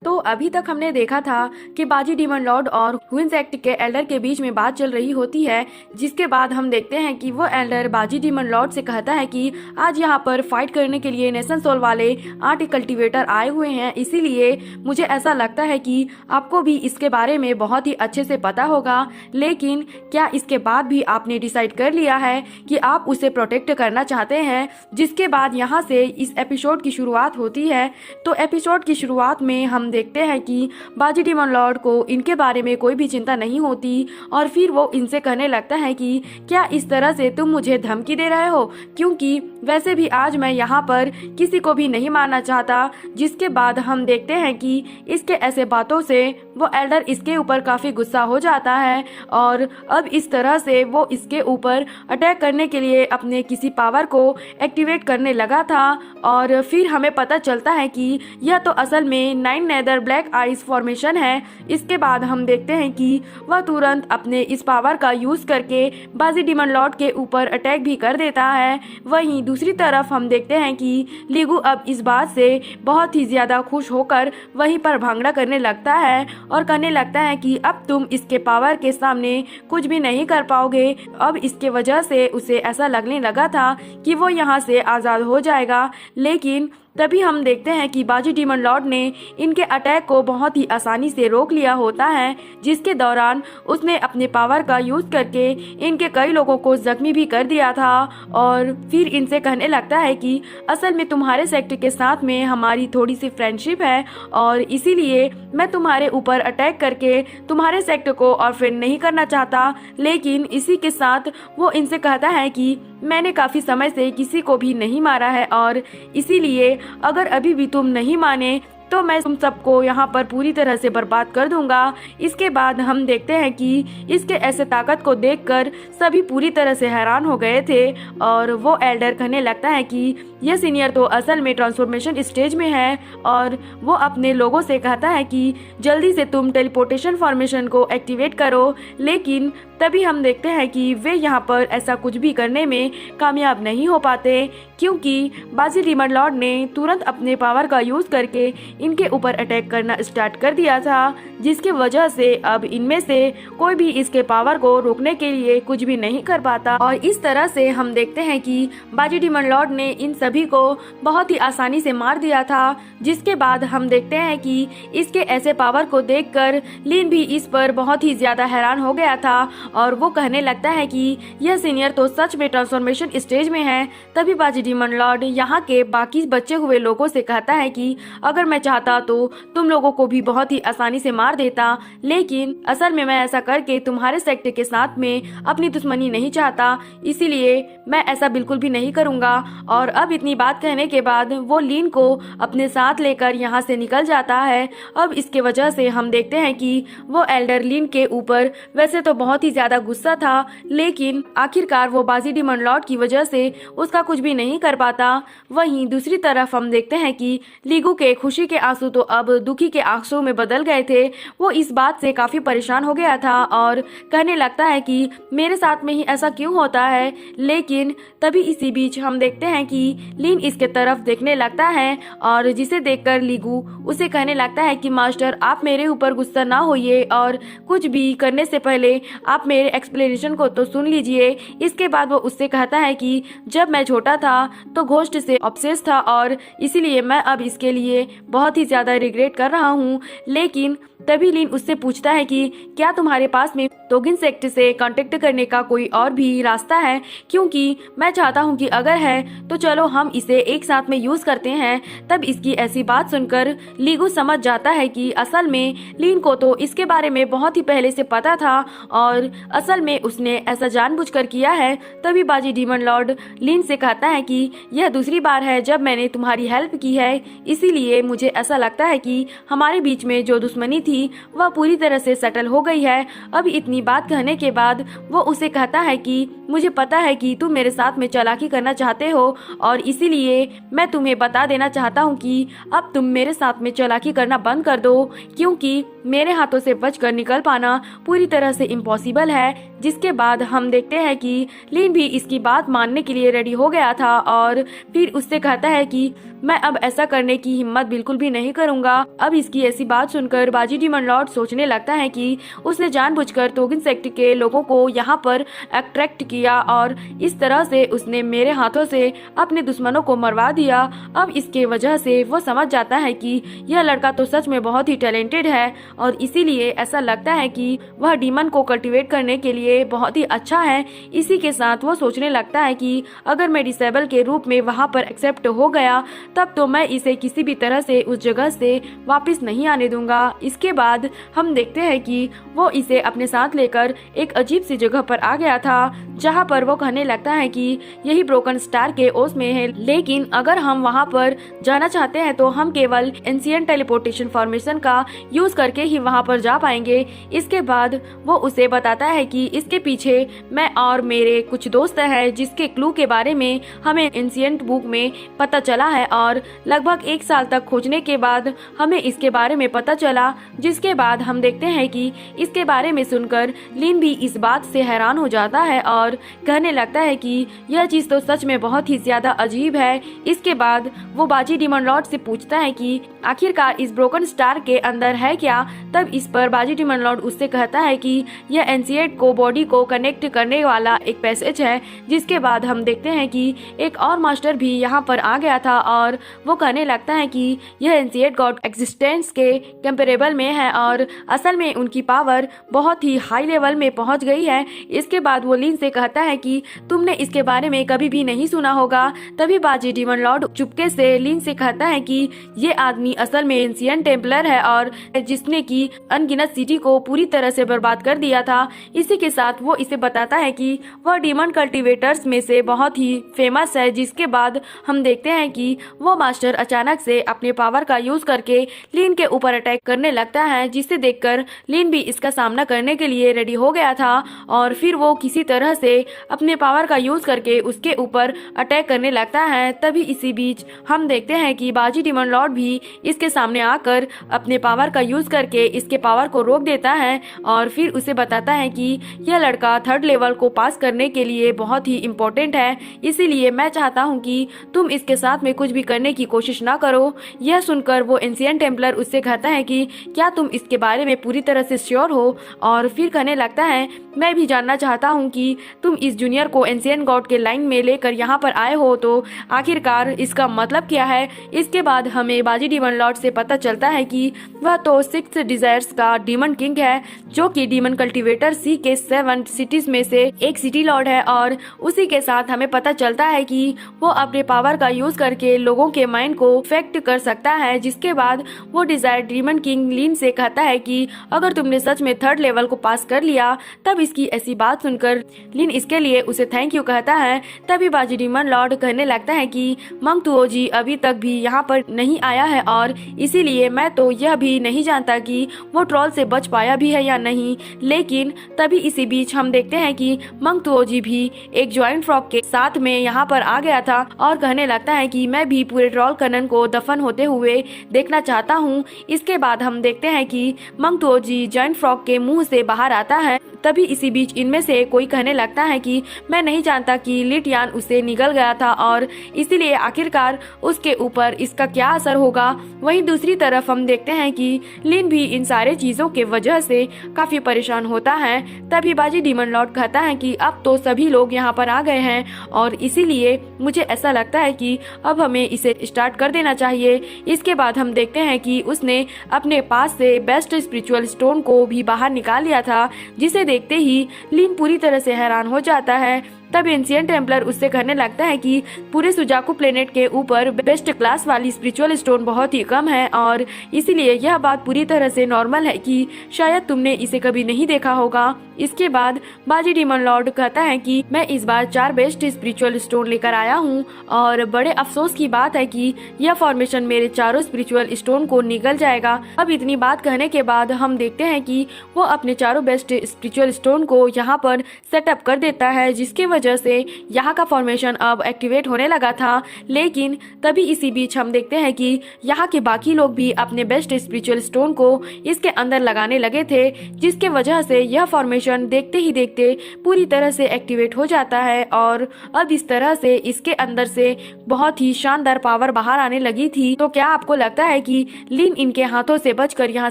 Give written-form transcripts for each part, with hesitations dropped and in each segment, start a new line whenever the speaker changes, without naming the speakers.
तो अभी तक हमने देखा था कि बाजी डीमन लॉर्ड और क्वींस एक्ट के एल्डर के बीच में बात चल रही होती है, जिसके बाद हम देखते हैं कि वो एल्डर बाजी डीमन लॉर्ड से कहता है कि आज यहाँ पर फाइट करने के लिए नेशन सोल वाले 8 कल्टीवेटर आए हुए हैं, इसीलिए मुझे ऐसा लगता है कि आपको भी इसके बारे में बहुत ही अच्छे से पता होगा। लेकिन क्या इसके बाद भी आपने डिसाइड कर लिया है कि आप उसे प्रोटेक्ट करना चाहते हैं? जिसके बाद यहाँ से इस एपिसोड की शुरुआत होती है। तो एपिसोड की शुरुआत में हम देखते हैं कि बाजी डीमन लॉर्ड को इनके बारे में कोई भी चिंता नहीं होती और फिर वो इनसे कहने लगता है कि क्या इस तरह से तुम मुझे धमकी दे रहे हो, क्योंकि वैसे भी आज मैं यहाँ पर किसी को भी नहीं मारना चाहता। जिसके बाद हम देखते हैं कि इसके ऐसे बातों से वो एल्डर इसके ऊपर काफी गुस्सा हो जाता है और अब इस तरह से वो इसके ऊपर अटैक करने के लिए अपने किसी पावर को एक्टिवेट करने लगा था। और फिर हमें पता चलता है कि यह तो असल में 9 नेदर ब्लैक आइज फॉर्मेशन है। इसके बाद हम देखते हैं कि वह तुरंत अपने इस पावर का यूज करके बाजी डीमन लॉर्ड के ऊपर अटैक भी कर देता है। वहीं दूसरी तरफ हम देखते हैं कि लीगू अब इस बात से बहुत ही ज्यादा खुश होकर वहीं पर भांगड़ा करने लगता है और कहने लगता है कि अब तुम इसके पावर के सामने कुछ भी नहीं कर पाओगे। अब इसके वजह से उसे ऐसा लगने लगा था कि वो यहाँ से आज़ाद हो जाएगा, लेकिन तभी हम देखते हैं कि बाजी डीमन लॉर्ड ने इनके अटैक को बहुत ही आसानी से रोक लिया होता है, जिसके दौरान उसने अपने पावर का यूज करके इनके कई लोगों को जख्मी भी कर दिया था। और फिर इनसे कहने लगता है कि असल में तुम्हारे सेक्टर के साथ में हमारी थोड़ी सी फ्रेंडशिप है और इसीलिए मैं तुम्हारे ऊपर अटैक करके तुम्हारे सेक्टर को ऑर्फन नहीं करना चाहता। लेकिन इसी के साथ वो इनसे कहता है कि मैंने काफी समय से किसी को भी नहीं मारा है और इसीलिए अगर अभी भी तुम नहीं माने तो मैं तुम सबको यहाँ पर पूरी तरह से बर्बाद कर दूंगा। इसके बाद हम देखते हैं कि इसके ऐसे ताकत को देखकर सभी पूरी तरह से हैरान हो गए थे और वो एल्डर कहने लगता है कि यह सीनियर तो असल में ट्रांसफॉर्मेशन स्टेज में है और वो अपने लोगों से कहता है कि जल्दी से तुम टेलीपोर्टेशन फॉर्मेशन को एक्टिवेट करो। लेकिन तभी हम देखते हैं कि वे यहाँ पर ऐसा कुछ भी करने में कामयाब नहीं हो पाते, क्योंकि बाजी डीमन लॉर्ड ने तुरंत अपने पावर का यूज करके इनके ऊपर अटैक करना स्टार्ट कर दिया था, जिसकी वजह से अब इनमें से कोई भी इसके पावर को रोकने के लिए कुछ भी नहीं कर पाता। और इस तरह से हम देखते हैं कि बाजी डीमन लॉर्ड ने इन सभी को बहुत ही आसानी से मार दिया था। जिसके बाद हम देखते हैं कि इसके ऐसे पावर को देखकर लिन भी इस पर बहुत ही ज्यादा हैरान हो गया था और वो कहने लगता है कि यह सीनियर तो सच में ट्रांसफॉर्मेशन स्टेज में है। तभी बाजी डीमन लॉर्ड यहाँ के बाकी बचे हुए लोगों से कहता है कि अगर मैं चाहता तो तुम लोगों को भी बहुत ही आसानी से मार देता, लेकिन असल में मैं ऐसा करके तुम्हारे सेक्टर के साथ में अपनी दुश्मनी नहीं चाहता, इसीलिए मैं ऐसा बिल्कुल भी नहीं करूंगा। और अब इतनी बात कहने के बाद वो लीन को अपने साथ लेकर यहाँ से निकल जाता है। अब इसके वजह से हम देखते हैं कि वो एल्डर लीन के ऊपर वैसे तो बहुत ही ज्यादा गुस्सा था, लेकिन आखिरकार वो बाजी डीमन लॉर्ड की वजह से उसका कुछ भी नहीं कर पाता। वहीं दूसरी तरफ हम देखते हैं कि लीगू के खुशी के आंसू तो अब दुखी के आंसू में बदल गए थे। वो इस बात से काफी परेशान हो गया था और कहने लगता है कि मेरे साथ में ही ऐसा क्यों होता है। लेकिन तभी इसी बीच हम देखते हैं कि लीन इसके तरफ देखने लगता है और जिसे देखकर लीगू उसे कहने लगता है कि मास्टर आप मेरे ऊपर गुस्सा ना होइए और कुछ भी करने से पहले आप मेरे एक्सप्लेनेशन को तो सुन लीजिए। इसके बाद वो उससे कहता है कि जब मैं छोटा था तो घोस्ट से ऑब्सेस था और इसीलिए मैं अब इसके लिए बहुत ही ज्यादा रिग्रेट कर रहा हूँ। लेकिन तभी लीन उससे पूछता है कि क्या तुम्हारे पास में तोगिन सेक्ट से कांटेक्ट करने का कोई और भी रास्ता है, क्योंकि मैं चाहता हूं कि अगर है तो चलो हम इसे एक साथ में यूज करते हैं। तब इसकी ऐसी बात सुनकर लीगू समझ जाता है कि असल में लीन को तो इसके बारे में बहुत ही पहले से पता था और असल में उसने ऐसा जानबूझकर किया है। तभी बाजी डीमन लॉर्ड लीन से कहता है कि यह दूसरी बार है जब मैंने तुम्हारी हेल्प की है, इसीलिए मुझे ऐसा लगता है कि हमारे बीच में जो दुश्मनी थी वह पूरी तरह से सेटल हो गई है। अब इतनी बात कहने के बाद वो उसे कहता है कि मुझे पता है कि तुम मेरे साथ में चालाकी करना चाहते हो और इसीलिए मैं तुम्हें बता देना चाहता हूँ कि अब तुम मेरे साथ में चालाकी करना बंद कर दो, क्योंकि मेरे हाथों से बचकर निकल पाना पूरी तरह से इम्पॉसिबल है। जिसके बाद हम देखते हैं कि लिन भी इसकी बात मानने के लिए रेडी हो गया था और फिर उससे कहता है कि मैं अब ऐसा करने की हिम्मत बिल्कुल भी नहीं करूंगा। अब इसकी ऐसी बात सुनकर बाजी डीमन लॉर्ड सोचने लगता है कि उसने जानबूझकर तोगिन सेक्ट के लोगों को यहाँ पर अट्रैक्ट किया और इस तरह से उसने मेरे हाथों से अपने दुश्मनों को मरवा दिया। अब इसके वजह से वो समझ जाता है कि यह लड़का तो सच में बहुत ही टैलेंटेड है और इसीलिए ऐसा लगता है कि वह डीमन को कल्टीवेट करने के लिए बहुत ही अच्छा है। इसी के साथ वो सोचने लगता है कि अगर मैं डिसेबल के रूप में वहाँ पर एक्सेप्ट हो गया तब तो मैं इसे किसी भी तरह से उस जगह से वापस नहीं आने दूंगा। इसके बाद हम देखते हैं कि वो इसे अपने साथ लेकर एक अजीब सी जगह पर आ गया था जहाँ पर वो कहने लगता है कि यही ब्रोकन स्टार के ओस में है, लेकिन अगर हम वहाँ पर जाना चाहते हैं तो हम केवल एंशिएंट टेलीपोर्टेशन फॉर्मेशन का यूज करके ही वहाँ पर जा पाएंगे। इसके बाद वो उसे बताता है कि इसके पीछे मैं और मेरे कुछ दोस्त हैं जिसके क्लू के बारे में हमें एंशिएंट बुक में पता चला है और लगभग 1 साल तक खोजने के बाद हमें इसके बारे में पता चला। जिसके बाद हम देखते हैं कि इसके बारे में सुनकर लिन भी इस बात से हैरान हो जाता है और कहने लगता है कि यह चीज तो सच में बहुत ही ज्यादा अजीब है। इसके बाद वो बाजी डीमन लॉर्ड से पूछता है कि आखिरकार इस ब्रोकन स्टार के अंदर है क्या। तब इस पर बाजी डीमन लॉर्ड उससे कहता है कि यह एंशिएंट को बॉडी को कनेक्ट करने वाला एक पैसेज है। जिसके बाद हम देखते हैं कि एक और मास्टर भी यहाँ पर आ गया था और वो कहने लगता है कि यह एंशिएंट गॉड एग्जिस्टेंस के कंपेरेबल में है और असल में उनकी पावर बहुत ही हाई लेवल में पहुंच गई है। इसके बाद वो लिन से कहता है कि तुमने इसके बारे में कभी भी नहीं सुना होगा। तभी बाजी डीमन लॉर्ड चुपके से लिन से कहता है कि ये आदमी असल में एंशिएंट टेम्पलर है और जिसने की अनगिनत सिटी को पूरी तरह से बर्बाद कर दिया था। इसी के साथ वो इसे बताता है कि वह डीमन कल्टीवेटर्स में से बहुत ही फेमस है। जिसके बाद हम देखते हैं कि वो मास्टर अचानक से अपने पावर का यूज करके लिन के ऊपर अटैक करने लगता है, जिसे देखकर लिन भी इसका सामना करने के लिए रेडी हो गया था और फिर वो किसी तरह से अपने पावर का यूज करके उसके ऊपर अटैक करने लगता है। तभी इसी बीच हम देखते हैं कि बाजी डीमन लॉर्ड भी इसके सामने आकर अपने पावर का यूज करके इसके पावर को रोक देता है और फिर उसे बताता है कि यह लड़का 3rd लेवल को पास करने के लिए बहुत ही इम्पोर्टेंट है, इसीलिए मैं चाहता हूँ कि तुम इसके साथ में कुछ भी करने की कोशिश ना करो। यह सुनकर वो एंशिएंट टेम्पलर उससे कहता है कि क्या तुम इसके बारे में पूरी तरह से श्योर हो, और फिर कहने लगता है मैं भी जानना चाहता हूँ कि तुम इस जूनियर को एंशिएंट गॉड के लाइन में लेकर यहाँ पर आए हो तो आखिरकार इसका मतलब क्या है। इसके बाद हमें बाजी डीमन लॉर्ड से पता चलता है कि वह तो 6 डिजायर्स का डीमन किंग है, जो कि डीमन कल्टीवेटर सी के 7 सिटीज में से एक सिटी लॉर्ड है। और उसी के साथ हमें पता चलता है कि वो अपने पावर का यूज करके लोगों के माइंड को इफेक्ट कर सकता है। जिसके बाद वो डिजायर डीमन किंग लिन से कहता है कि अगर तुमने सच में 3rd लेवल को पास कर लिया। तब इसकी ऐसी बात सुनकर लिन इसके लिए उसे थैंक यू कहता है। तभी बाजी डीमन लॉर्ड कहने लगता है कि मंग तुओजी अभी तक भी यहाँ पर नहीं आया है और इसीलिए मैं तो यह भी नहीं जानता कि वो ट्रॉल से बच पाया भी है या नहीं। लेकिन तभी इसी बीच हम देखते हैं कि मंग तुओजी भी एक ज्वाइंट फ्रॉग के साथ में यहाँ पर आ गया था और कहने लगता है कि मैं भी पूरे ट्रॉल कनन को दफन होते हुए देखना चाहता हूँ। इसके बाद हम देखते हैं कि मंग तुओजी ज्वाइंट फ्रॉग के मुंह से बाहर आता है। तभी इसी बीच इनमें से कोई कहने लगता है कि मैं नहीं जानता कि लिट यान उसे निगल गया था और इसीलिए आखिरकार उसके ऊपर इसका क्या असर होगा। वहीं दूसरी तरफ हम देखते हैं कि लिन भी इन सारे चीजों के वजह से काफी परेशान होता है। तभी बाजी डीमन लॉर्ड कहता है कि अब तो सभी लोग यहाँ पर आ गए हैं और इसीलिए मुझे ऐसा लगता है कि अब हमें इसे स्टार्ट कर देना चाहिए। इसके बाद हम देखते हैं कि उसने अपने पास से बेस्ट स्पिरिचुअल स्टोन को भी बाहर निकाल लिया था, जिसे देखते ही लिन पूरी तरह से हैरान हो जाता है। तब एंशिएंट टेम्पलर उससे कहने लगता है कि पूरे सुजाकू प्लेनेट के ऊपर बेस्ट क्लास वाली स्पिरिचुअल स्टोन बहुत ही कम है और इसीलिए यह बात पूरी तरह से नॉर्मल है कि शायद तुमने इसे कभी नहीं देखा होगा। इसके बाद बाजी डीमन लॉर्ड कहता है कि मैं इस बार 4 बेस्ट स्पिरिचुअल स्टोन लेकर आया हूँ और बड़े अफसोस की बात है कि यह फॉर्मेशन मेरे चारों स्पिरिचुअल स्टोन को निगल जाएगा। अब इतनी बात कहने के बाद हम देखते हैं कि वो अपने चारों बेस्ट स्पिरिचुअल स्टोन को यहाँ पर सेटअप कर देता है, जिसके वजह से यहाँ का फॉर्मेशन अब एक्टिवेट होने लगा था। लेकिन तभी इसी बीच हम देखते हैं कि यहाँ के बाकी लोग भी अपने बेस्ट स्पिरिचुअल स्टोन को इसके अंदर लगाने लगे थे, जिसके वजह से यह फॉर्मेशन देखते ही देखते पूरी तरह से एक्टिवेट हो जाता है। और अब इस तरह से इसके अंदर से बहुत ही शानदार पावर बाहर आने लगी थी। तो क्या आपको लगता है कि लिन इनके हाथों से बचकर यहाँ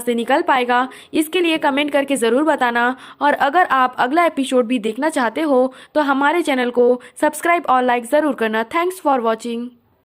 से निकल पाएगा? इसके लिए कमेंट करके जरूर बताना। और अगर आप अगला एपिसोड भी देखना चाहते हो तो हमारे चैनल को सब्सक्राइब और लाइक जरूर करना। Thanks for watching.